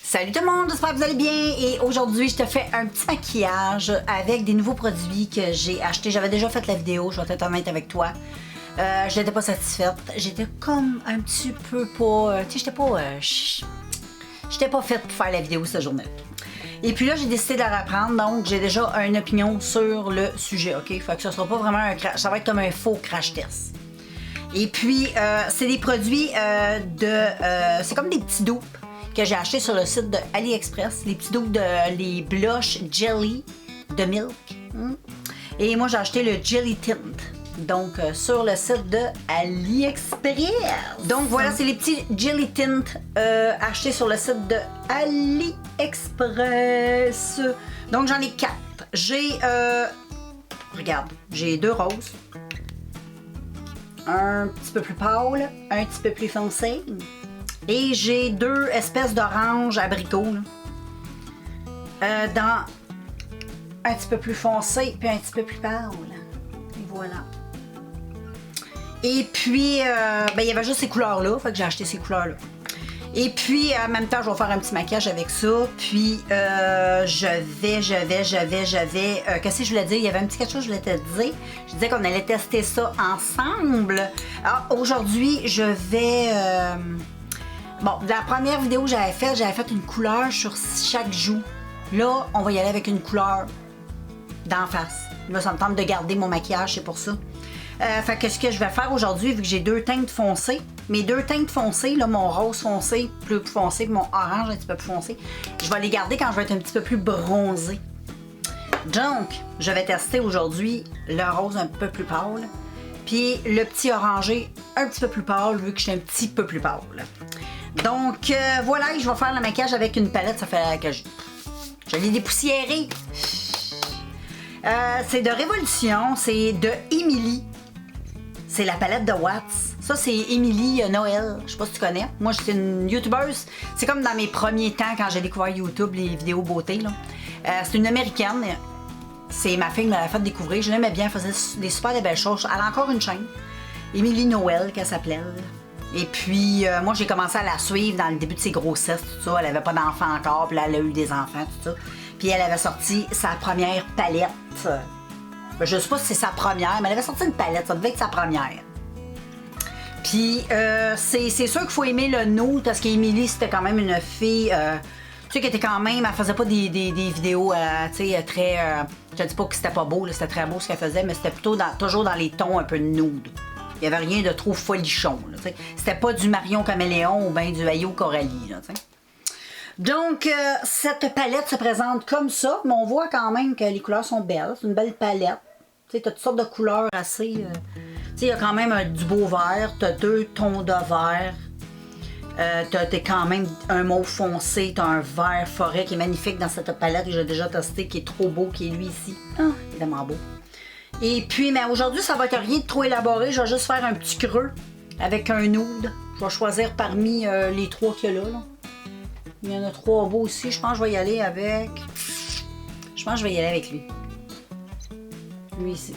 Salut tout le monde, j'espère que vous allez bien et aujourd'hui je te fais un petit maquillage avec des nouveaux produits que j'ai achetés. J'avais déjà fait la vidéo, je vais être honnête avec toi. Je n'étais pas satisfaite, j'étais comme un petit peu pas... tu sais, j'étais pas faite pour faire la vidéo cette journée. Et puis là j'ai décidé de la reprendre, donc j'ai déjà une opinion sur le sujet, ok? Fait que ça sera pas vraiment un crash, ça va être comme un faux crash test. Et puis c'est des produits c'est comme des petits dupes que j'ai acheté sur le site de AliExpress, les petits dupes les blush jelly de Milk. Et moi j'ai acheté le Jelly Tint, donc sur le site de AliExpress. Donc voilà, c'est les petits Jelly Tint achetés sur le site de AliExpress. Donc j'en ai 4. J'ai, regarde, j'ai 2 roses, un petit peu plus pâle, un petit peu plus foncé. Et j'ai 2 espèces d'orange abricot dans un petit peu plus foncé puis un petit peu plus pâle. Et voilà. Et puis, il y avait juste ces couleurs-là, fait que j'ai acheté ces couleurs-là. Et puis, en même temps, je vais faire un petit maquillage avec ça. Puis, qu'est-ce que je voulais dire? Il y avait un petit quelque chose que je voulais te dire. Je disais qu'on allait tester ça ensemble. Alors, aujourd'hui, je vais... Bon, la première vidéo que j'avais fait une couleur sur chaque joue. Là, on va y aller avec une couleur d'en face. Là, ça me tente de garder mon maquillage, c'est pour ça. Fait que ce que je vais faire aujourd'hui, vu que j'ai 2 teintes foncées, mes 2 teintes foncées, là, mon rose foncé, plus foncé, puis mon orange un petit peu plus foncé, je vais les garder quand je vais être un petit peu plus bronzée. Donc, je vais tester aujourd'hui le rose un peu plus pâle, puis le petit orangé un petit peu plus pâle, vu que je suis un petit peu plus pâle. Donc, voilà, je vais faire le maquillage avec une palette, ça fait que je l'ai dépoussiérée. C'est de Révolution, c'est de Emily. C'est la palette de Watts. Ça, c'est Emily Noël. Je sais pas si tu connais. Moi, je suis une youtubeuse. C'est comme dans mes premiers temps quand j'ai découvert YouTube, les vidéos beauté. C'est une américaine. C'est ma fille qui me l'a fait découvrir. Je l'aimais bien, elle faisait des super belles choses. Elle a encore une chaîne. Emily Noël, qu'elle s'appelait. Et puis, moi, j'ai commencé à la suivre dans le début de ses grossesses, tout ça. Elle avait pas d'enfants encore, puis là, elle a eu des enfants, tout ça. Puis elle avait sorti sa première palette. Je sais pas si c'est sa première, mais elle avait sorti une palette, ça devait être sa première. Puis, c'est sûr qu'il faut aimer le nude, parce qu'Emily, c'était quand même une fille, tu sais, qui était quand même, elle faisait pas des vidéos, tu sais, très, je te dis pas que c'était pas beau, c'était très beau ce qu'elle faisait, mais c'était plutôt toujours dans les tons un peu nude. Il n'y avait rien de trop folichon. C'était pas du Marion Caméléon ou bien du Ayo Coralie. Là, donc, cette palette se présente comme ça, mais on voit quand même que les couleurs sont belles. C'est une belle palette. Tu as toutes sortes de couleurs assez... il y a quand même du beau vert, tu as 2 tons de vert. Tu as quand même un mauve foncé, tu as un vert forêt qui est magnifique dans cette palette que j'ai déjà testé, qui est trop beau, qui est lui ici. Ah, il est vraiment beau. Et puis, mais aujourd'hui, ça va être rien de trop élaboré. Je vais juste faire un petit creux avec un nude. Je vais choisir parmi les 3 qu'il y a là. Il y en a 3 beaux aussi. Je pense que je vais y aller avec... lui. Lui ici.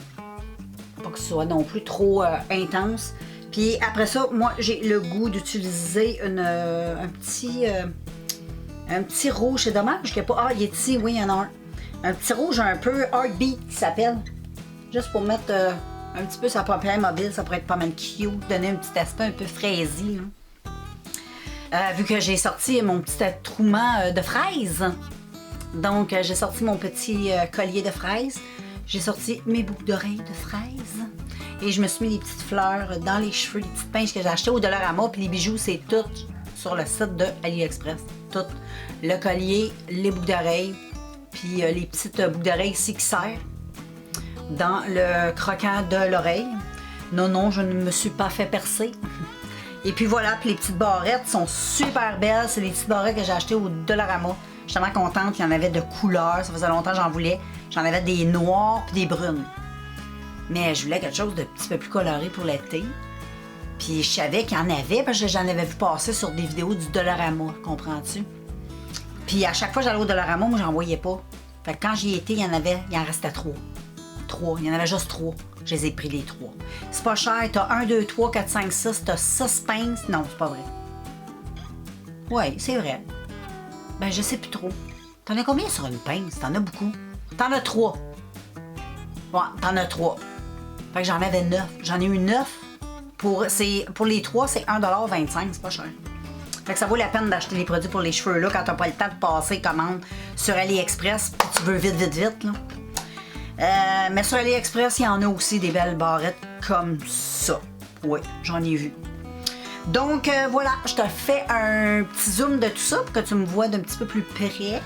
Pas que ce soit non plus trop intense. Puis après ça, moi, j'ai le goût d'utiliser un petit rouge. C'est dommage qu'il n'y ait pas... Ah, il est ici. Oui, il y en a un. Un petit rouge un peu Heartbeat qui s'appelle. Juste pour mettre un petit peu sa paupière mobile, ça pourrait être pas mal cute, donner un petit aspect un peu fraisé. Vu que j'ai sorti mon petit attrouement de fraises. Donc, j'ai sorti mon petit collier de fraises. J'ai sorti mes boucles d'oreilles de fraises. Et je me suis mis des petites fleurs dans les cheveux, des petites pinces que j'ai achetées au Dollarama. Puis les bijoux, c'est tout sur le site de AliExpress. Tout. Le collier, les boucles d'oreilles, puis les petites boucles d'oreilles ici qui serrent dans le croquant de l'oreille. Non, je ne me suis pas fait percer. Et puis voilà, puis les petites barrettes sont super belles. C'est les petites barrettes que j'ai achetées au Dollarama. Je suis tellement contente qu'il y en avait de couleurs. Ça faisait longtemps que j'en voulais. J'en avais des noirs puis des brunes. Mais je voulais quelque chose de petit peu plus coloré pour l'été. Puis je savais qu'il y en avait parce que j'en avais vu passer sur des vidéos du Dollarama, comprends-tu? Puis à chaque fois que j'allais au Dollarama, moi j'en voyais pas. Fait que quand j'y étais, il en restait 3. Il y en avait juste 3. Je les ai pris les 3. C'est pas cher. T'as 1, 2, 3, 4, 5, 6. T'as 6 pinces. Non, c'est pas vrai. Oui, c'est vrai. Ben, je sais plus trop. T'en as combien sur une pince? T'en as beaucoup. T'en as 3. Ouais, t'en as 3. Fait que j'en avais 9. J'en ai eu 9. Pour les 3, c'est 1,25$. C'est pas cher. Fait que ça vaut la peine d'acheter les produits pour les cheveux là quand t'as pas le temps de passer commande sur AliExpress puis tu veux vite, vite, vite. Là. Mais sur AliExpress, il y en a aussi des belles barrettes comme ça. Oui, j'en ai vu. Donc voilà, je te fais un petit zoom de tout ça pour que tu me vois d'un petit peu plus près.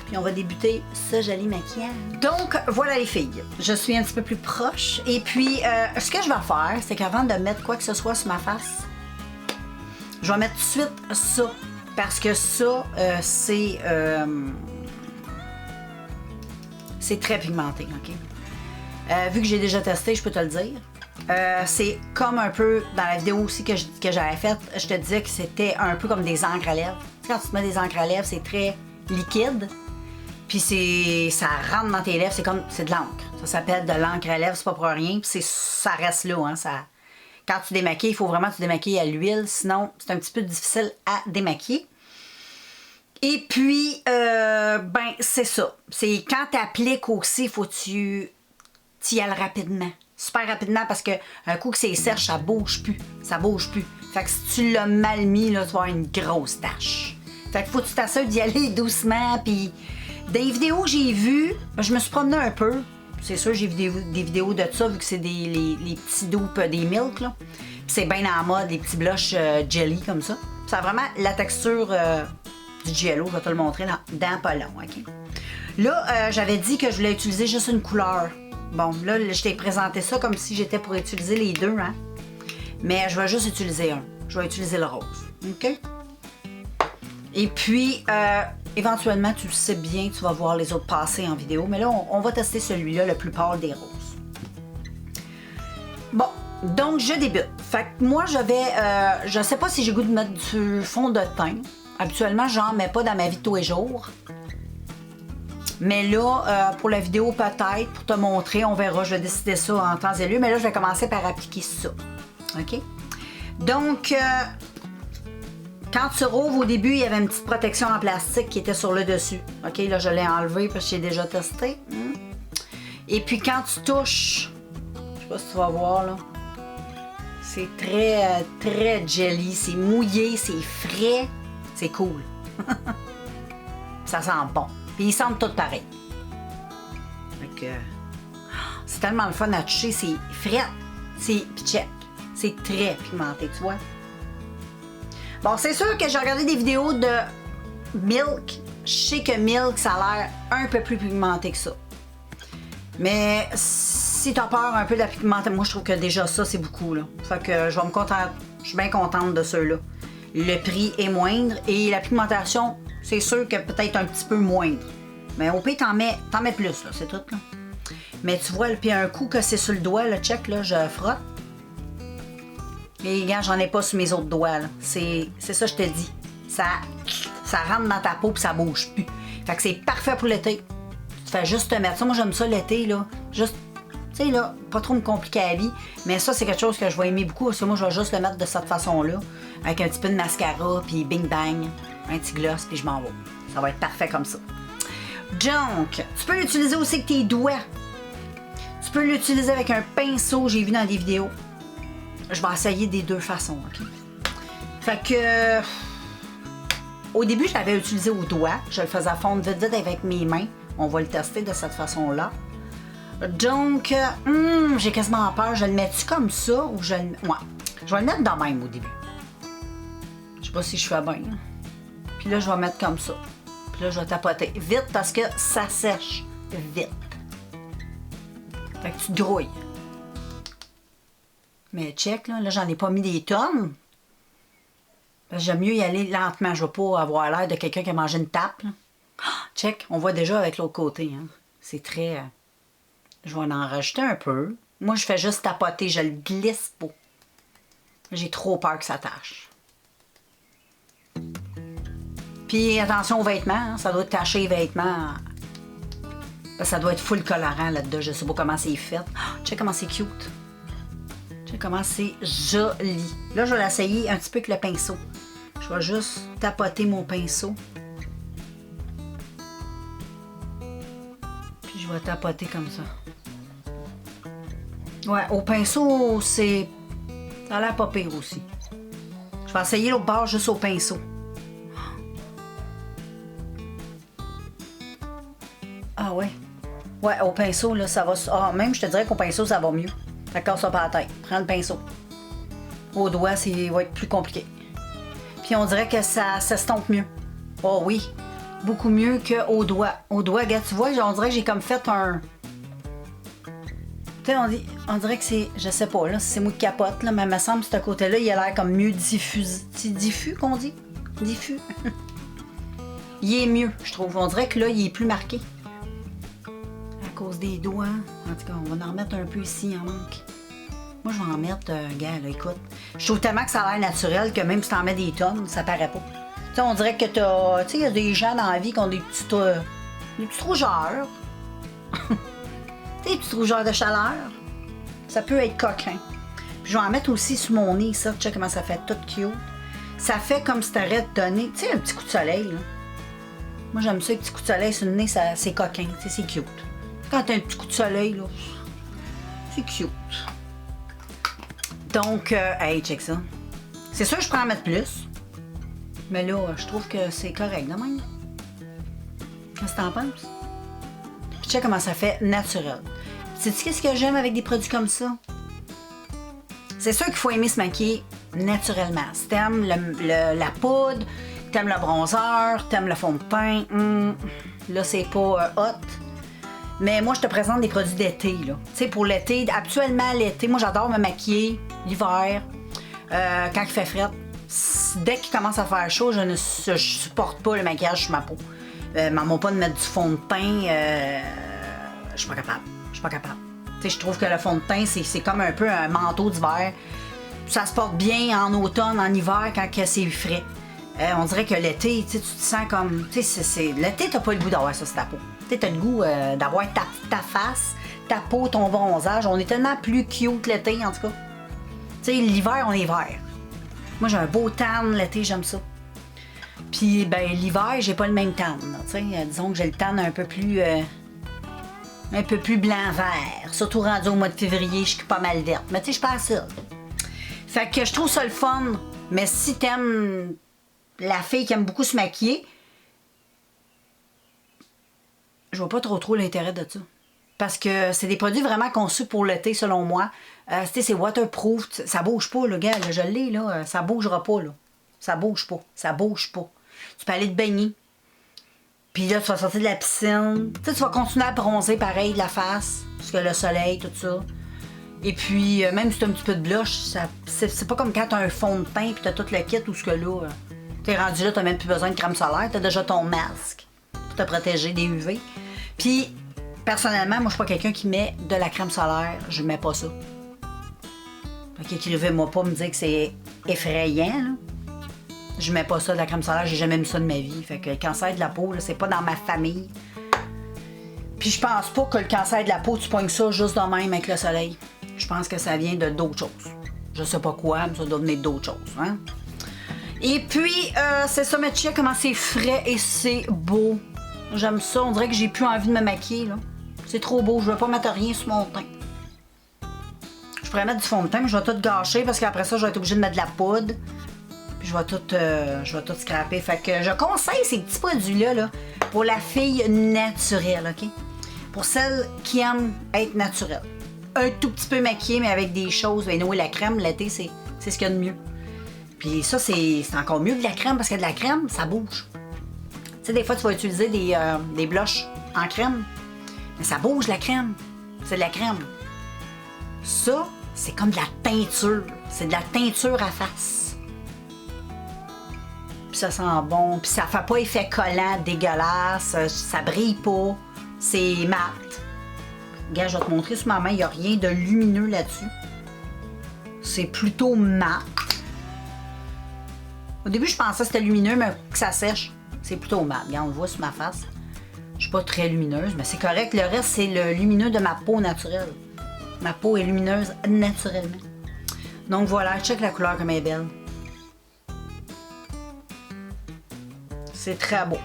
Puis on va débuter ce joli maquillage. Donc voilà les filles, je suis un petit peu plus proche. Et puis ce que je vais faire, c'est qu'avant de mettre quoi que ce soit sur ma face, je vais mettre tout de suite ça. Parce que ça, c'est très pigmenté, ok? Vu que j'ai déjà testé, je peux te le dire. C'est comme un peu, dans la vidéo aussi que j'avais faite, je te disais que c'était un peu comme des encres à lèvres. Tu sais, quand tu te mets des encres à lèvres, c'est très liquide. Puis ça rentre dans tes lèvres, c'est de l'encre. Ça s'appelle de l'encre à lèvres, c'est pas pour rien. Puis ça reste là, hein. Quand tu démaquilles, il faut vraiment que tu démaquilles à l'huile, sinon c'est un petit peu difficile à démaquiller. Et puis, ben, c'est ça. C'est quand tu appliques aussi, il faut que tu y ailles rapidement. Super rapidement parce que un coup que c'est sèche, ça bouge plus. Ça bouge plus. Fait que si tu l'as mal mis, là, tu vas avoir une grosse tache. Fait que faut que tu t'assures d'y aller doucement. Puis, dans les vidéos que j'ai vues, je me suis promenée un peu. C'est sûr, j'ai vu des vidéos de ça, vu que c'est les petits dupes des Milk, là. Puis c'est bien en mode, les petits blushs jelly comme ça. Puis ça a vraiment la texture du jello, je vais te le montrer dans pas long, ok? Là, j'avais dit que je voulais utiliser juste une couleur. Bon, là, je t'ai présenté ça comme si j'étais pour utiliser les deux, hein? Mais je vais juste utiliser un. Je vais utiliser le rose, ok? Et puis, éventuellement, tu le sais bien, tu vas voir les autres passer en vidéo. Mais là, on va tester celui-là, le plus pâle des roses. Bon, donc je débute. Fait que moi, je sais pas si j'ai goût de mettre du fond de teint. Habituellement, j'en mets pas dans ma vie de tous les jours. Mais là, pour la vidéo, peut-être, pour te montrer, on verra, je vais décider ça en temps et lieu. Mais là, je vais commencer par appliquer ça. OK? Donc, quand tu rouvres au début, il y avait une petite protection en plastique qui était sur le dessus. OK? Là, je l'ai enlevé parce que j'ai déjà testé. Et puis, quand tu touches, je sais pas si tu vas voir, là. C'est très, très jelly. C'est mouillé, c'est frais. C'est cool. Ça sent bon. Puis ils sentent tous pareil. C'est tellement le fun à toucher. C'est frais. C'est check. C'est très pigmenté, tu vois. Bon, c'est sûr que j'ai regardé des vidéos de Milk. Je sais que Milk, ça a l'air un peu plus pigmenté que ça. Mais si t'as peur un peu de la pigmentation, moi je trouve que déjà ça, c'est beaucoup, là. Fait que je vais me contenter. Je suis bien contente de ceux-là. Le prix est moindre et la pigmentation, c'est sûr que peut-être un petit peu moindre. Mais au pire, t'en mets plus, là, c'est tout, là. Mais tu vois, puis un coup que c'est sur le doigt, le check, là, je frotte. Et regarde, j'en ai pas sur mes autres doigts, là. C'est ça, je te dis. Ça rentre dans ta peau puis ça bouge plus. Fait que c'est parfait pour l'été. Tu fais juste te mettre ça. Moi, j'aime ça l'été, là. Juste, tu sais, là, pas trop me compliquer la vie. Mais ça, c'est quelque chose que je vais aimer beaucoup. Parce que moi, je vais juste le mettre de cette façon-là. Avec un petit peu de mascara, puis bing bang, un petit gloss, puis je m'en vais. Ça va être parfait comme ça. Donc, tu peux l'utiliser aussi avec tes doigts. Tu peux l'utiliser avec un pinceau, j'ai vu dans des vidéos. Je vais essayer des deux façons, OK? Fait que... Au début, je l'avais utilisé au doigt. Je le faisais fondre vite vite avec mes mains. On va le tester de cette façon-là. Donc, j'ai quasiment peur. Je le mets-tu comme ça ou je le... Ouais. Je vais le mettre dans même au début. Je sais pas si je fais bien. Puis là, je vais mettre comme ça. Puis là, je vais tapoter vite parce que ça sèche vite. Fait que tu te grouilles. Mais check, là j'en ai pas mis des tonnes. Parce que j'aime mieux y aller lentement. Je veux pas avoir l'air de quelqu'un qui a mangé une tape. Là. Check, on voit déjà avec l'autre côté. Hein. C'est très... Je vais en rajouter un peu. Moi, je fais juste tapoter. Je le glisse pas. J'ai trop peur que ça tâche. Puis attention aux vêtements. Hein. Ça doit tacher les vêtements. Ça doit être full colorant là-dedans. Je sais pas comment c'est fait. Check comment c'est cute. Check comment c'est joli. Là, je vais l'essayer un petit peu avec le pinceau. Je vais juste tapoter mon pinceau je vais tapoter comme ça. Ouais, au pinceau, c'est... Ça a l'air pas pire aussi. Je vais essayer l'autre bord juste au pinceau. Ah ouais. Ouais, au pinceau, là, ça va... Ah, même, je te dirais qu'au pinceau, ça va mieux. Ça casse pas la tête. Prends le pinceau. Au doigt, ça va être plus compliqué. Puis on dirait que ça s'estompe mieux. Oh oui, beaucoup mieux qu'au doigt. Au doigt, regarde, tu vois, on dirait que j'ai comme fait un... Tu sais, on dirait que c'est... Je sais pas, là, c'est moi qui capote, là, mais il me semble que ce côté-là, il a l'air comme mieux diffus. C'est diffus qu'on dit? Diffus. Il est mieux, je trouve. On dirait que là, il est plus marqué. À cause des doigts. En tout cas, on va en remettre un peu ici, il en manque. Moi, je vais en mettre, gars, là, écoute. Je trouve tellement que ça a l'air naturel que même si t'en mets des tonnes, ça paraît pas. Tu sais, on dirait que t'as... Tu sais, il y a des gens dans la vie qui ont des petits rougeurs. Des petites rougeurs de chaleur. Ça peut être coquin. Puis je vais en mettre aussi sur mon nez, ça. Tu sais comment ça fait tout cute. Ça fait comme si t'aurais donné, tu sais, un petit coup de soleil, là. Moi, j'aime ça, un petit coup de soleil sur le nez, c'est coquin, tu sais, c'est cute. Quand t'as un petit coup de soleil, là, c'est cute. Donc, hey, check ça. C'est sûr que je peux en mettre plus. Mais là, je trouve que c'est correct, de même. Qu'est-ce que t'en penses? Puis check comment ça fait naturel. Sais-tu qu'est-ce que j'aime avec des produits comme ça? C'est sûr qu'il faut aimer se maquiller naturellement. Si t'aimes la poudre, t'aimes le bronzer, t'aimes le fond de teint, là, c'est pas hot. Mais moi, je te présente des produits d'été, là. Tu sais, pour l'été, habituellement, l'été, moi, j'adore me maquiller l'hiver, quand il fait frais. Dès qu'il commence à faire chaud, je supporte pas le maquillage sur ma peau. M'en pas de mettre du fond de teint, je suis pas capable. Je suis pas capable. Tu sais, je trouve que le fond de teint, c'est comme un peu un manteau d'hiver. Ça se porte bien en automne, en hiver, quand c'est frais. On dirait que l'été, tu te sens comme... Tu sais, l'été, t'as pas le goût d'avoir ça sur ta peau. Tu sais, t'as le goût d'avoir ta face, ta peau, ton bronzage. On est tellement plus cute l'été, en tout cas. Tu sais, l'hiver, on est vert. Moi, j'ai un beau tan l'été, j'aime ça. Puis, ben, l'hiver, j'ai pas le même tan. Tu sais, disons que j'ai le tan un peu plus blanc-vert. Surtout rendu au mois de février, je suis pas mal verte. Mais tu sais, je passe ça. Fait que je trouve ça le fun. Mais si t'aimes la fille qui aime beaucoup se maquiller, je vois pas trop l'intérêt de ça. Parce que c'est des produits vraiment conçus pour l'été, selon moi. C'est waterproof. Ça bouge pas, le gars. Là, je l'ai, là. Ça bougera pas, là. Ça bouge pas. Ça bouge pas. Tu peux aller te baigner. Puis là, tu vas sortir de la piscine. Tu sais, tu vas continuer à bronzer pareil de la face. Parce que le soleil, tout ça. Et puis, même si tu as un petit peu de blush, c'est pas comme quand tu as un fond de teint puis tu as tout le kit ou ce que là, tu es rendu là, tu n'as même plus besoin de crème solaire. Tu as déjà ton masque pour te protéger des UV. Puis, personnellement, moi, je suis pas quelqu'un qui met de la crème solaire. Je mets pas ça. Fait qu'écrivez-moi pas me dire que c'est effrayant, là. Je mets pas ça de la crème solaire, j'ai jamais mis ça de ma vie. Fait que le cancer de la peau, là, c'est pas dans ma famille. Puis je pense pas que le cancer de la peau, tu pognes ça juste de même avec le soleil. Je pense que ça vient de d'autres choses. Je sais pas quoi, mais ça doit venir d'autres choses, hein. Et puis, c'est ça, mais tu sais comment c'est frais et c'est beau. J'aime ça, on dirait que j'ai plus envie de me maquiller, là. C'est trop beau, je veux pas mettre rien sur mon teint. Je pourrais mettre du fond de teint, mais je vais tout gâcher parce qu'après ça, je vais être obligée de mettre de la poudre. Puis je vais tout scraper. Fait que je conseille ces petits produits-là là, pour la fille naturelle, OK? Pour celle qui aime être naturelle. Un tout petit peu maquillée, mais avec des choses. Ben, oui, la crème, l'été, c'est ce qu'il y a de mieux. Puis ça, c'est encore mieux que de la crème parce que de la crème, ça bouge. Tu sais, des fois, tu vas utiliser des blushs en crème. Mais ça bouge, la crème. C'est de la crème. Ça, c'est comme de la teinture. C'est de la teinture à face. Puis ça sent bon. Puis ça fait pas effet collant, dégueulasse. Ça brille pas. C'est mat. Regarde, je vais te montrer sur ma main. Il n'y a rien de lumineux là-dessus. C'est plutôt mat. Au début, je pensais que c'était lumineux, mais que ça sèche. C'est plutôt mat. Regarde, on le voit sur ma face. Je suis pas très lumineuse, mais c'est correct. Le reste, c'est le lumineux de ma peau naturelle. Ma peau est lumineuse naturellement. Donc voilà, check la couleur comme elle est belle. C'est très beau.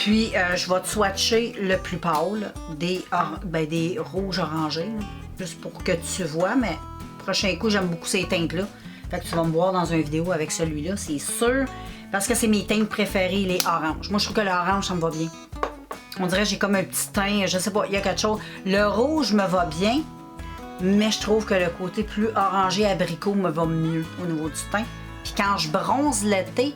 puis, je vais te swatcher le plus pâle des rouges orangés, là, juste pour que tu vois, mais prochain coup, j'aime beaucoup ces teintes-là. Fait que tu vas me voir dans une vidéo avec celui-là, c'est sûr, parce que c'est mes teintes préférées, les oranges. Moi, je trouve que l'orange, ça me va bien. On dirait que j'ai comme un petit teint, je sais pas, il y a quelque chose. Le rouge me va bien, mais je trouve que le côté plus orangé abricot me va mieux au niveau du teint. Puis quand je bronze l'été,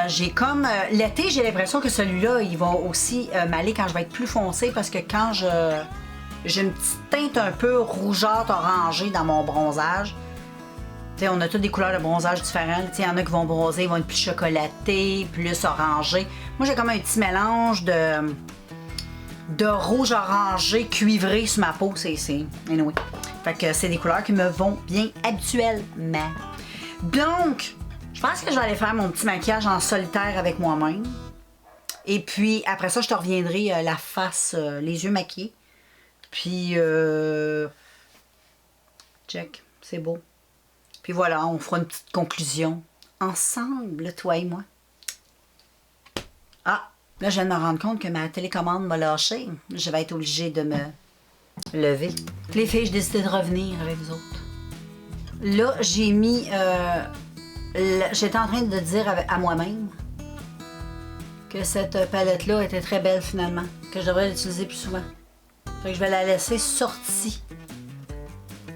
j'ai comme... l'été, j'ai l'impression que celui-là, il va aussi m'aller quand je vais être plus foncé parce que quand j'ai une petite teinte un peu rougeâtre orangée dans mon bronzage. T'sais, on a toutes des couleurs de bronzage différentes. Il y en a qui vont bronzer, ils vont être plus chocolatés, plus orangés. Moi, j'ai comme un petit mélange de rouge orangé cuivré sur ma peau. C'est anyway. Fait que c'est des couleurs qui me vont bien habituellement. Donc, je pense que je vais aller faire mon petit maquillage en solitaire avec moi-même. Et puis, après ça, je te reviendrai la face, les yeux maquillés. Puis, check, c'est beau. Puis voilà, on fera une petite conclusion ensemble, toi et moi. Ah, là, je viens de me rendre compte que ma télécommande m'a lâché. Je vais être obligée de me lever. Les filles, j'ai décidé de revenir avec vous autres. Là, j'ai mis... j'étais en train de dire à moi-même que cette palette-là était très belle finalement, que je devrais l'utiliser plus souvent. Fait que je vais la laisser sortie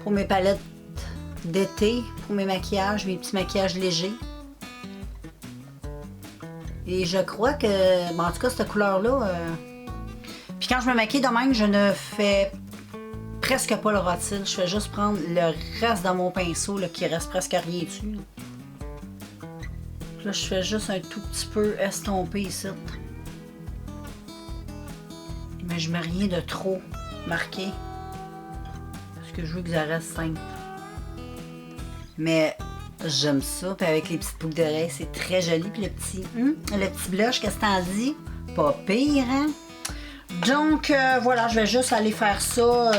pour mes palettes d'été, pour mes maquillages, mes petits maquillages légers. Et je crois que, bon, en tout cas, cette couleur-là... Puis quand je me maquille de même, je ne fais presque pas le rôtil. Je fais juste prendre le reste de mon pinceau, là, qui reste presque rien dessus. Là, je fais juste un tout petit peu estomper ici. Mais je mets rien de trop marqué. Parce que je veux que ça reste simple. Mais j'aime ça. Puis avec les petites boucles d'oreilles, c'est très joli. Puis le petit blush, qu'est-ce que t'en dis? Pas pire, hein? Donc, voilà, je vais juste aller faire ça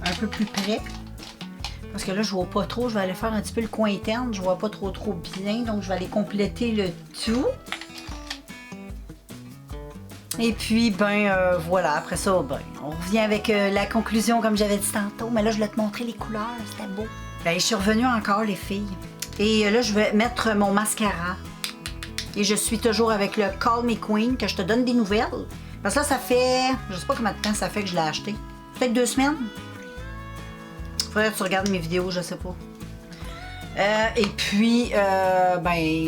un peu plus près. Parce que là, je vois pas trop. Je vais aller faire un petit peu le coin interne. Je vois pas trop bien. Donc, je vais aller compléter le tout. Et puis, voilà. Après ça, on revient avec la conclusion, comme j'avais dit tantôt. Mais là, je voulais te montrer les couleurs. C'était beau. Je suis revenue encore, les filles. Et là, je vais mettre mon mascara. Et je suis toujours avec le Call Me Queen, que je te donne des nouvelles. Parce que là, ça fait... Je sais pas combien de temps ça fait que je l'ai acheté. Peut-être 2 semaines. Faudrait que tu regardes mes vidéos, je sais pas. Et puis,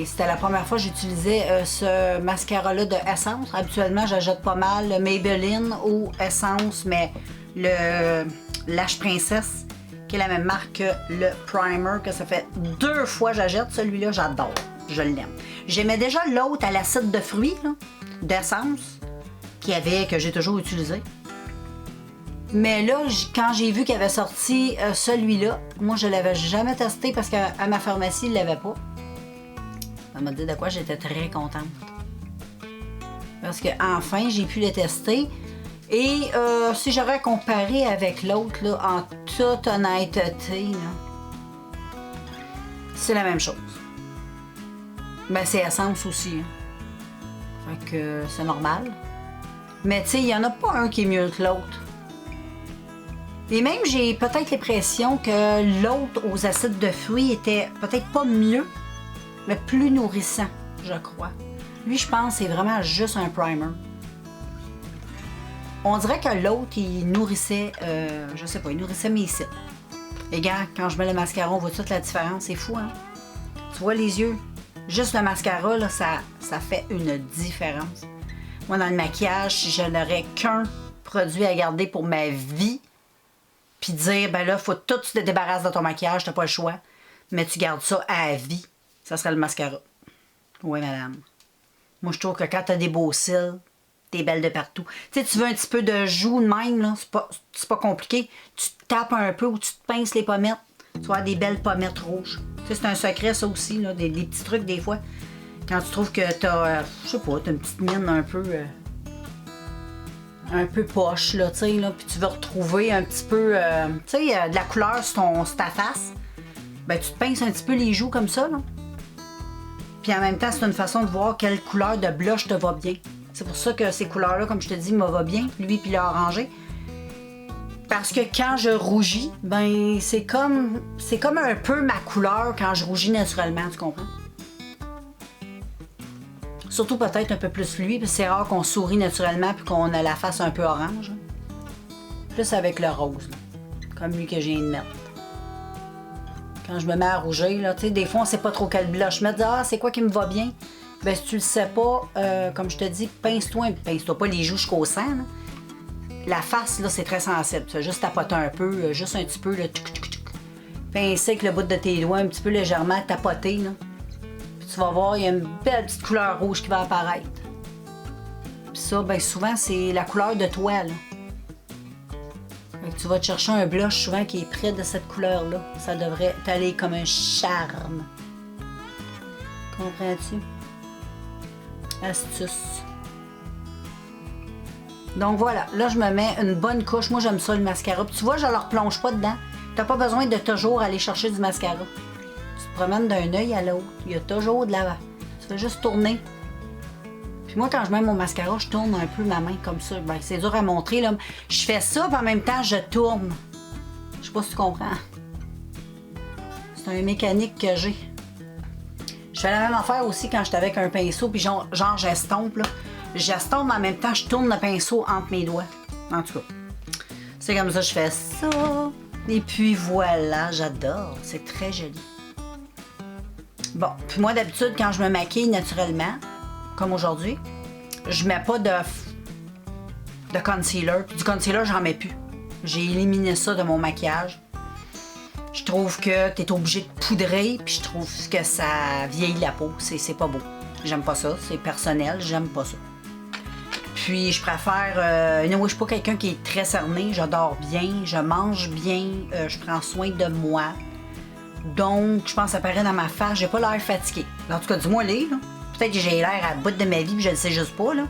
c'était la première fois que j'utilisais ce mascara-là de Essence. Habituellement, j'achète pas mal le Maybelline ou Essence, mais le Lash Princess, qui est la même marque que le Primer, que ça fait 2 fois que j'achète. Celui-là, j'adore. Je l'aime. J'aimais déjà l'autre à l'acide de fruits, d'Essence, que j'ai toujours utilisé. Mais là, quand j'ai vu qu'il avait sorti celui-là, moi je l'avais jamais testé parce qu'à ma pharmacie, il l'avait pas. Ça m'a dit de quoi j'étais très contente. Parce que enfin, j'ai pu le tester. Et si j'aurais comparé avec l'autre, là, en toute honnêteté, c'est la même chose. Ben, c'est Essence aussi. Hein. Fait que c'est normal. Mais tu sais, il n'y en a pas un qui est mieux que l'autre. Et même, j'ai peut-être l'impression que l'autre aux acides de fruits était peut-être pas mieux, mais plus nourrissant, je crois. Lui, je pense, c'est vraiment juste un primer. On dirait que l'autre, il nourrissait, je sais pas, il nourrissait mes cils. Et gars, quand je mets le mascara, on voit toute la différence. C'est fou, hein? Tu vois les yeux? Juste le mascara, là, ça fait une différence. Moi, dans le maquillage, si je n'aurais qu'un produit à garder pour ma vie, puis dire, ben là, faut tout que tu te débarrasses de ton maquillage, t'as pas le choix, mais tu gardes ça à vie, ça serait le mascara. Oui, madame. Moi, je trouve que quand t'as des beaux cils, t'es belle de partout. Tu sais, tu veux un petit peu de joue de même, là, c'est pas compliqué. Tu te tapes un peu ou tu te pinces les pommettes, tu vas avoir des belles pommettes rouges. Tu sais, c'est un secret, ça aussi, là, des petits trucs, des fois. Quand tu trouves que t'as, je sais pas, t'as une petite mine un peu poche, là, tu sais, là, puis tu veux retrouver un petit peu, tu sais, de la couleur sur ta face, ben tu te pinces un petit peu les joues comme ça, là. Puis en même temps, c'est une façon de voir quelle couleur de blush te va bien. C'est pour ça que ces couleurs-là, comme je te dis, me va bien, lui puis l'orangé. Parce que quand je rougis, ben c'est comme un peu ma couleur quand je rougis naturellement, tu comprends? Surtout peut-être un peu plus lui, parce que c'est rare qu'on sourit naturellement puis qu'on a la face un peu orange. Plus avec le rose, là, comme lui que je viens de mettre. Quand je me mets à rougir, là, tu sais, des fois on sait pas trop quel blush mettre. Ah, c'est quoi qui me va bien? Ben si tu le sais pas, comme je te dis, pince-toi pas les joues jusqu'au sang, là. La face, là, c'est très sensible. Tu vas juste tapoter un peu, juste un petit peu, là, pincer avec le bout de tes doigts, un petit peu légèrement, tapoter, là. Puis tu vas voir, il y a une belle petite couleur rouge qui va apparaître. Puis ça, ben souvent, c'est la couleur de toi, là. Fait que tu vas te chercher un blush souvent qui est près de cette couleur-là. Ça devrait t'aller comme un charme. Comprends-tu? Astuce. Donc voilà, là je me mets une bonne couche. Moi j'aime ça le mascara. Puis tu vois, je ne le replonge pas dedans. T'as pas besoin de toujours aller chercher du mascara. Tu te promènes d'un œil à l'autre. Il y a toujours de la... Tu fais juste tourner. Puis moi quand je mets mon mascara, je tourne un peu ma main comme ça. Ben, c'est dur à montrer là. Je fais ça, puis en même temps je tourne. Je sais pas si tu comprends. C'est un mécanique que j'ai. Je fais la même affaire aussi quand j'étais avec un pinceau, puis genre j'estompe là. J'estompe, mais en même temps, je tourne le pinceau entre mes doigts. En tout cas, c'est comme ça que je fais ça. Et puis voilà, j'adore. C'est très joli. Bon, puis moi, d'habitude, quand je me maquille naturellement, comme aujourd'hui, je mets pas de concealer. Du concealer, j'en mets plus. J'ai éliminé ça de mon maquillage. Je trouve que tu es obligé de poudrer, puis je trouve que ça vieillit la peau. C'est pas beau. J'aime pas ça. C'est personnel. J'aime pas ça. Puis je préfère... je suis pas quelqu'un qui est très cerné. J'adore bien. Je mange bien. Je prends soin de moi. Donc, je pense que ça paraît dans ma face. J'ai pas l'air fatiguée. En tout cas, dis-moi les, là. Peut-être que j'ai l'air à bout de ma vie, puis je le sais juste pas, là.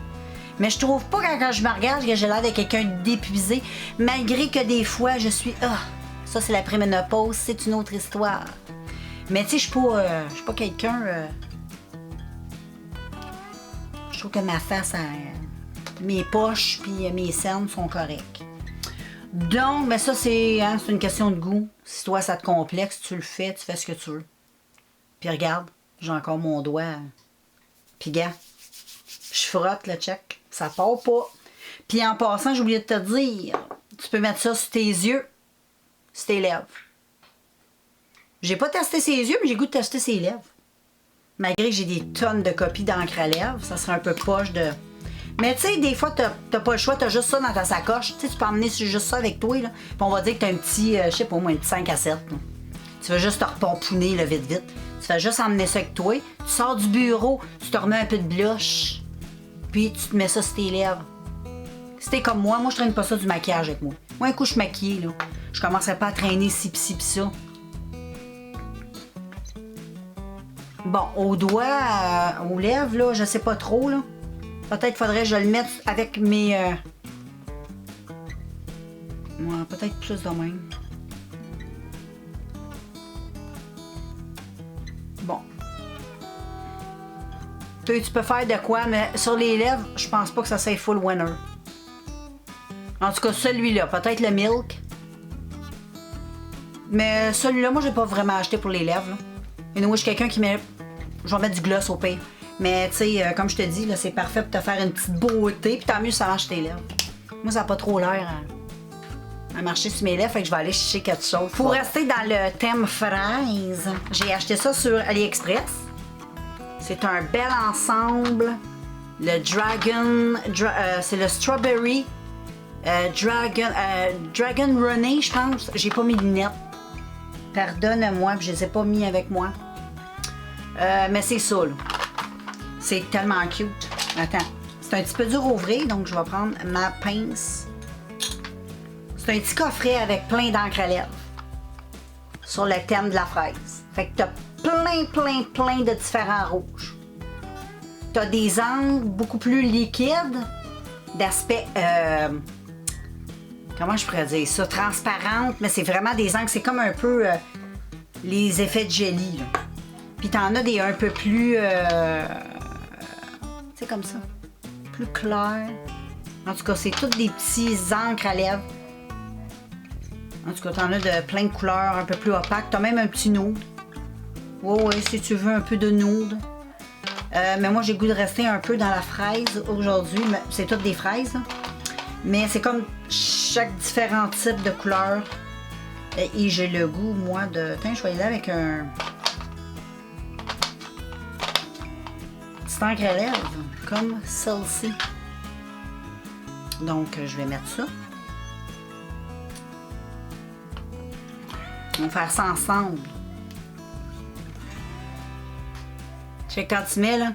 Mais je trouve pas quand je me regarde que j'ai l'air de quelqu'un d'épuisé. Malgré que des fois, je suis... ça, c'est la préménopause. C'est une autre histoire. Mais tu sais, je suis pas quelqu'un... Je trouve que ma face... mes poches puis mes cernes sont correctes. Donc, ben ça, c'est une question de goût. Si toi, ça te complexe, tu le fais, tu fais ce que tu veux. Puis regarde, j'ai encore mon doigt. Puis gars, je frotte le check. Ça part pas. Puis en passant, j'ai oublié de te dire, tu peux mettre ça sur tes yeux, sur tes lèvres. J'ai pas testé ses yeux, mais j'ai le goût de tester ses lèvres. Malgré que j'ai des tonnes de copies d'encre à lèvres, ça serait un peu poche de... Mais tu sais, des fois, t'as pas le choix, t'as juste ça dans ta sacoche. Tu sais, tu peux emmener juste ça avec toi, là. Puis on va dire que t'as un petit, je sais pas moi, un petit 5 à 7. Là. Tu vas juste te repomponner, là, vite, vite. Tu fais juste emmener ça avec toi. Tu sors du bureau, tu te remets un peu de blush, puis tu te mets ça sur tes lèvres. Si t'es comme moi je traîne pas ça du maquillage avec moi. Moi, un coup, je suis maquillée, là. Je commencerai pas à traîner ci pis ça. Bon, aux doigts, aux lèvres, là, je sais pas trop, là. Peut-être faudrait que je le mette avec mes... Ouais, peut-être plus de même. Bon. Tu peux faire de quoi, mais sur les lèvres, je pense pas que ça soit full winner. En tout cas, celui-là, peut-être le Milk. Mais celui-là, moi, j'ai pas vraiment acheté pour les lèvres. Là. Et nous, je suis quelqu'un qui met... Je vais mettre du gloss au pire. Mais tu sais, comme je te dis, là, c'est parfait pour te faire une petite beauté. Puis tant mieux ça marche tes lèvres. Moi, ça n'a pas trop l'air à marcher sur mes lèvres, fait que je vais aller chercher quelque chose. Pour rester dans le thème fraise, j'ai acheté ça sur AliExpress. C'est un bel ensemble. Le Dragon... c'est le Strawberry Dragon Running, je pense. J'ai pas mes lunettes. Pardonne-moi, je les ai pas mis avec moi. Mais c'est ça, là. C'est tellement cute. Attends. C'est un petit peu dur à ouvrir, donc je vais prendre ma pince. C'est un petit coffret avec plein d'encre à lèvres. Sur le thème de la fraise. Fait que t'as plein de différents rouges. T'as des encres beaucoup plus liquides, d'aspect... comment je pourrais dire ça? Transparente, mais c'est vraiment des encres. C'est comme un peu les effets de jelly, là. Puis t'en as des un peu plus... c'est comme ça. Plus clair. En tout cas, c'est toutes des petits encres à lèvres. En tout cas, t'en as de plein de couleurs un peu plus opaques. T'as même un petit nude. Ouais, si tu veux un peu de nude. Mais moi, j'ai le goût de rester un peu dans la fraise aujourd'hui. C'est toutes des fraises. Là. Mais c'est comme chaque différent type de couleur. Et j'ai le goût, moi, de... Tiens, je vais y aller avec un... petit encre à lèvres, comme celle-ci. Donc, je vais mettre ça. On va faire ça ensemble. Check quand tu mets, là.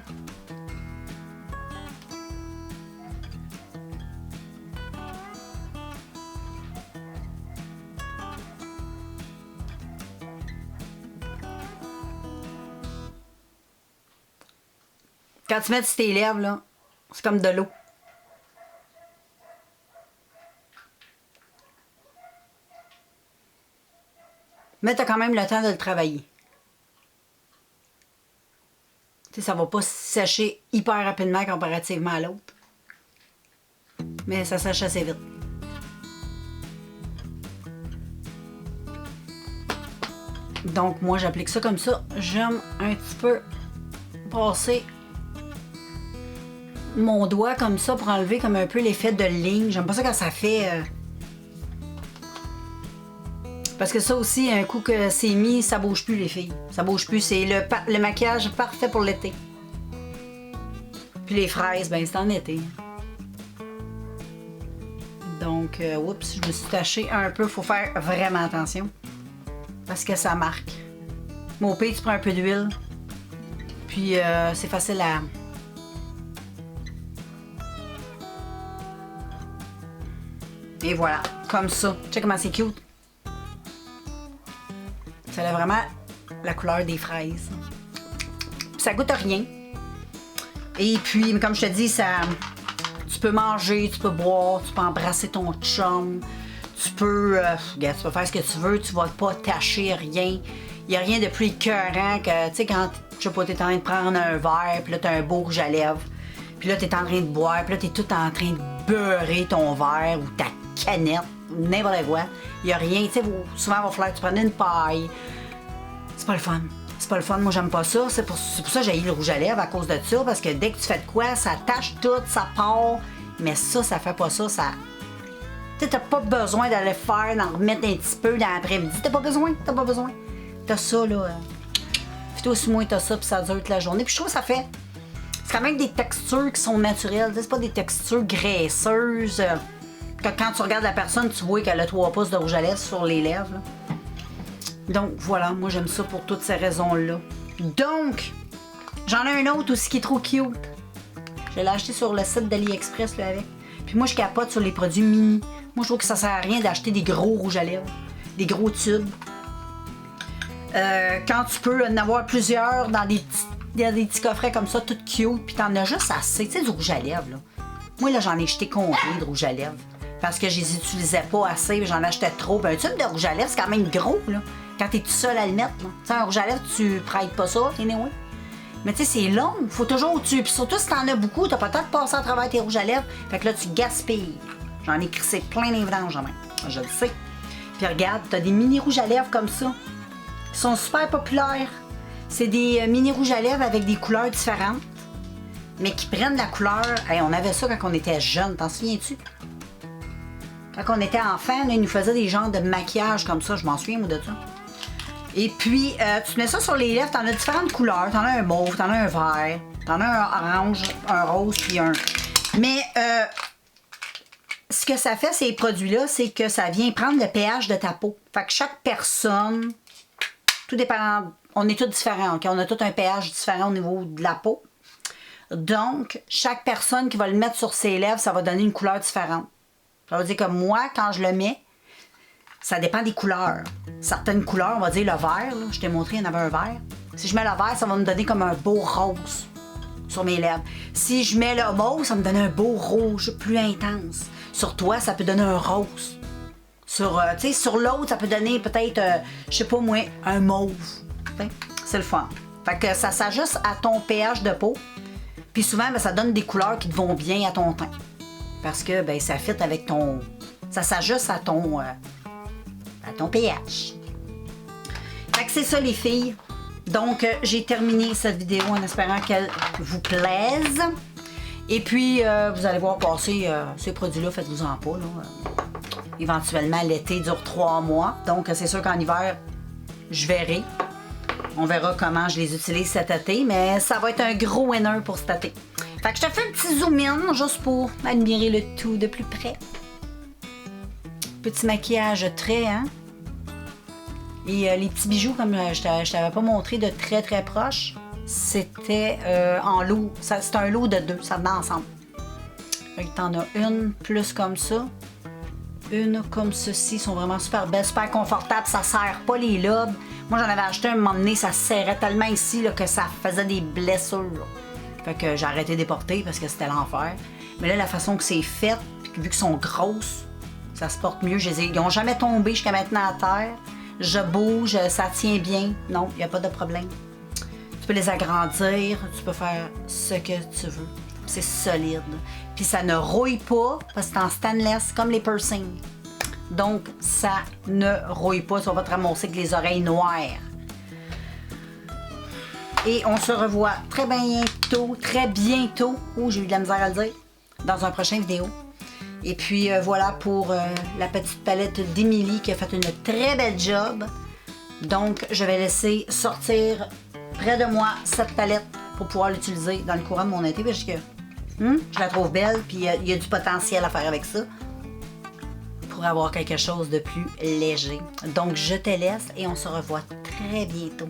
Quand tu mets sur tes lèvres, là, c'est comme de l'eau. Mais tu as quand même le temps de le travailler. Tu sais, ça va pas sécher hyper rapidement comparativement à l'autre. Mais ça sèche assez vite. Donc, moi, j'applique ça comme ça. J'aime un petit peu passer mon doigt comme ça pour enlever comme un peu l'effet de ligne. J'aime pas ça quand ça fait... Parce que ça aussi, un coup que c'est mis, ça bouge plus les filles. Ça bouge plus. C'est le maquillage parfait pour l'été. Puis les fraises, ben c'est en été. Donc, oups, je me suis tachée un peu. Faut faire vraiment attention. Parce que ça marque. Mais au pire, tu prends un peu d'huile. Puis c'est facile à... Et voilà, comme ça. Tu sais comment c'est cute? Ça a vraiment la couleur des fraises. Puis ça goûte à rien. Et puis, comme je te dis, ça, tu peux manger, tu peux boire, tu peux embrasser ton chum. Tu peux, regarde, tu peux faire ce que tu veux, tu vas pas tâcher rien. Il n'y a rien de plus écœurant que, tu sais, quand, je sais pas, t'es en train de prendre un verre, puis là, t'as un beau rouge à lèvres. Puis là, t'es en train de boire, puis là, t'es tout en train de beurrer ton verre ou ta canette, n'importe quoi. Il n'y a rien, tu sais, souvent, il va falloir que tu prennes une paille. C'est pas le fun. C'est pas le fun, moi j'aime pas ça. C'est pour ça que j'ai eu le rouge à lèvres à cause de ça, parce que dès que tu fais de quoi, ça tâche tout, ça part. Mais ça fait pas ça, ça... Tu sais, t'as pas besoin d'aller faire, d'en remettre un petit peu dans l'après-midi. T'as pas besoin. T'as ça, là. Plutôt si moins t'as ça, puis ça dure toute la journée. Puis je trouve que ça fait... C'est quand même des textures qui sont naturelles. C'est pas des textures graisseuses. Que quand tu regardes la personne, tu vois qu'elle a 3 pouces de rouge à lèvres sur les lèvres, là. Donc, voilà, moi, j'aime ça pour toutes ces raisons-là. Donc, j'en ai un autre aussi qui est trop cute. Je l'ai acheté sur le site d'AliExpress, là, avec. Puis moi, je capote sur les produits mini. Moi, je trouve que ça sert à rien d'acheter des gros rouges à lèvres, des gros tubes. Quand tu peux en avoir plusieurs dans des petits coffrets comme ça, tout cute, puis t'en as juste assez. Tu sais, du rouge à lèvres, là. Moi, là, j'en ai jeté combien de rouge à lèvres? Parce que je les utilisais pas assez, j'en achetais trop. Puis un tube de rouge à lèvres, c'est quand même gros, là. Quand t'es tout seul à le mettre, là. Tu sais, un rouge à lèvres, tu prêtes pas ça, anyway. Mais tu sais, c'est long, faut toujours tu. Puis surtout si t'en as beaucoup, t'as pas le temps de passer à travers tes rouges à lèvres. Fait que là, tu gaspilles. J'en ai crissé plein les vidanges, même. Je le sais. Puis regarde, t'as des mini rouges à lèvres comme ça. Ils sont super populaires. C'est des mini rouges à lèvres avec des couleurs différentes. Mais qui prennent la couleur. Hey, on avait ça quand on était jeune, t'en souviens-tu? Quand on était enfant, là, ils nous faisaient des genres de maquillage comme ça. Je m'en souviens, moi, de ça. Et puis, tu mets ça sur les lèvres, t'en as différentes couleurs. T'en as un mauve, t'en as un vert, t'en as un orange, un rose, puis un... Mais, ce que ça fait, ces produits-là, c'est que ça vient prendre le pH de ta peau. Fait que chaque personne, tout dépend... On est tous différents, OK? On a tous un pH différent au niveau de la peau. Donc, chaque personne qui va le mettre sur ses lèvres, ça va donner une couleur différente. Ça veut dire que moi, quand je le mets, ça dépend des couleurs. Certaines couleurs, on va dire le vert, là, je t'ai montré, il y en avait un vert. Si je mets le vert, ça va me donner comme un beau rose sur mes lèvres. Si je mets le mauve, ça me donne un beau rouge plus intense. Sur toi, ça peut donner un rose. Sur l'autre, ça peut donner peut-être, je sais pas moi, un mauve. C'est le fun. Fait que ça s'ajuste à ton pH de peau. Puis souvent, ben, ça donne des couleurs qui te vont bien à ton teint. Parce que ben, ça fit avec ton... Ça s'ajuste à ton pH. Fait que c'est ça, les filles. Donc, j'ai terminé cette vidéo en espérant qu'elle vous plaise. Et puis, vous allez voir passer ces produits-là, faites-vous-en pas. Là. Éventuellement, l'été dure 3 mois. Donc, c'est sûr qu'en hiver, je verrai. On verra comment je les utilise cet été, mais ça va être un gros winner pour cet été. Fait que je te fais un petit zoom-in juste pour admirer le tout de plus près. Petit maquillage trait, hein? Et les petits bijoux, comme je t'avais pas montré de très très proche, c'était en lot. C'est un lot de 2, ça va ensemble. Fait que t'en as une plus comme ça. Une comme ceci, sont vraiment super belles, super confortables, ça serre pas les lobes. Moi j'en avais acheté un moment donné, ça serrait tellement ici là, que ça faisait des blessures. Fait que j'ai arrêté de les porter parce que c'était l'enfer. Mais là, la façon que c'est fait, puis vu qu'elles sont grosses, ça se porte mieux. Ils n'ont jamais tombé jusqu'à maintenant à terre. Je bouge, ça tient bien. Non, il n'y a pas de problème. Tu peux les agrandir, tu peux faire ce que tu veux. C'est solide. Puis ça ne rouille pas parce que c'est en stainless comme les piercings. Donc, ça ne rouille pas. Ça va te ramasser avec les oreilles noires. Et on se revoit très bientôt, j'ai eu de la misère à le dire, dans un prochain vidéo. Et puis voilà pour la petite palette d'Émilie qui a fait une très belle job. Donc, je vais laisser sortir près de moi cette palette pour pouvoir l'utiliser dans le courant de mon été parce que je la trouve belle, puis il y a du potentiel à faire avec ça pour avoir quelque chose de plus léger. Donc, je te laisse et on se revoit très bientôt.